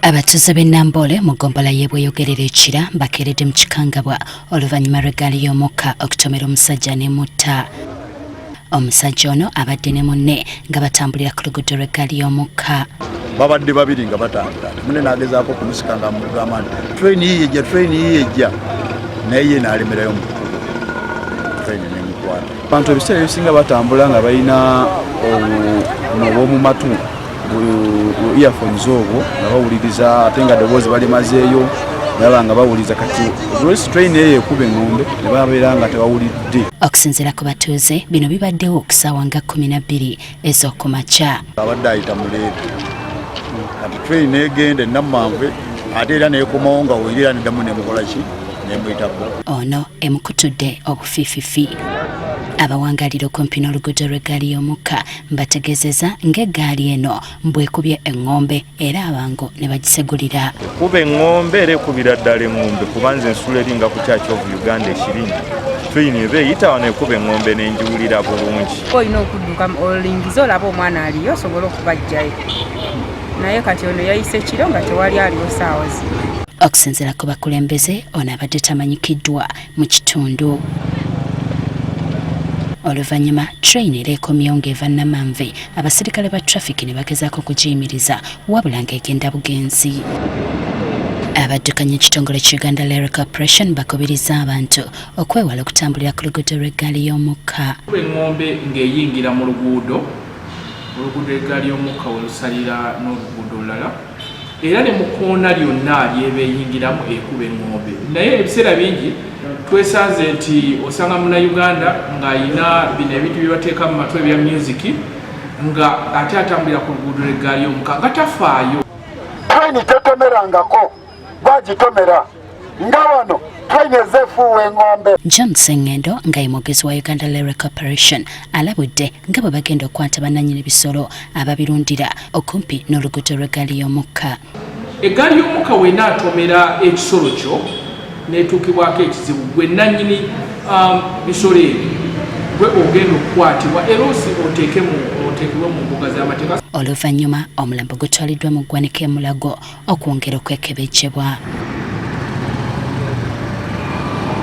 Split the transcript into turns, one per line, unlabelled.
Abatuuze b'e Nambole mu ggombolola y'e Bweyogerere Ekira bakeeredde mu kikangabwa oluvannyuma lw'eggaali y'omukka okutomera omusajja n'emutta. Omusajja ono abadde ne munne nga batambulira ku luguudo lw'eggaali y'omukka.
Babadde babiri nga batambula, munne n'agezaako kumusika nga amugamba nti treni yiye ejja, naye ye n'alemerayo mu kkubo, treni n'emukwata.
Abantu ebiseera ebisinga batambula nga balina obw'omu matu earphones obwo nga bawuliriza ate nga ddoboozi balimazeeyo naba nga bawuliriza kati olwesi train eyo ekuba engombe ne babeera nga tebawulidde.
Okusinziira ku batuuze bino bibaddewo okusaawa nga 12 ez'okumakya.
Abadde ayita muleetu kati train egenda enammanve ate era neekomawo nga weerira neddamu nemukola ki nemuyitako.
Ono emukutudde obufiififi. Abawangalira okumpi n'oluguudo lw'eggaali y'omukka bategeezeza ng'eggaali eno bwekubye eŋŋombe era abangu ne bagisegulira.
Kuba eŋŋombe era ekubira ddala eŋŋombe kuba nze ensula eringa ku Church of Uganda ekirimi. Train eba eyita wano ekuba eŋŋombe n'enjiwulira bulungi.
Olina okudduka olingiza olaba omwana aliyo osobola okubajjayo. Naye kati ono yayise kiro nga tewali aliwo ssaawa zino.
Okusinziira ku bakulembeze ono abadde tamanyikiddwa mu kitundu. Oluvannyuma train era ekomyewo ng'eva Namanve abasirikale ba traffic ne bagezaako okugiyimiriza wabula ng'egenda bugenzi. Abaddukanya ekitongole Uganda Rail Corporation bakubiriza abantu okwewala okutambulira ku luguudo lw'eggaali y'omukka.
Eŋŋombe ng'eyingira mu luguudo eggaali y'omukka we lusalira n'oluguudo olulala era ne mu kkoona lyonna ly'eba eyingiramu ekuba eŋŋombe. Naye ebiseera bingi twesanze nti osanga Munnayuganda ng'ayina bino ebintu bye bateeka mu matwe ebya music nga ate atambulira ku luguudo lw'eggaali y'omukka nga tafaayo.
Train tetomerangako bagitomera nga wano train ezeefuuwa eŋŋombe.
John Sengendo nga ye mwogezi wa Uganda Rail Corporation alabudde nga bwe bagenda okukwata bannannyini bisolo ababirundira okumpi n'oluguudo lw'eggaali y'omukka.
Eggaali y'omukka w'enaatomera ekisolo kyo netuukibwako ekizibu gwe nannyini bisolo ebyo gwe ogenda okukwatibwa era oteekebwe mu mbuga z'amateeka.
Oluvannyuma omulambo gutwaliddwa mu ggwanika e Mulago okwongera okwekebejjebwa.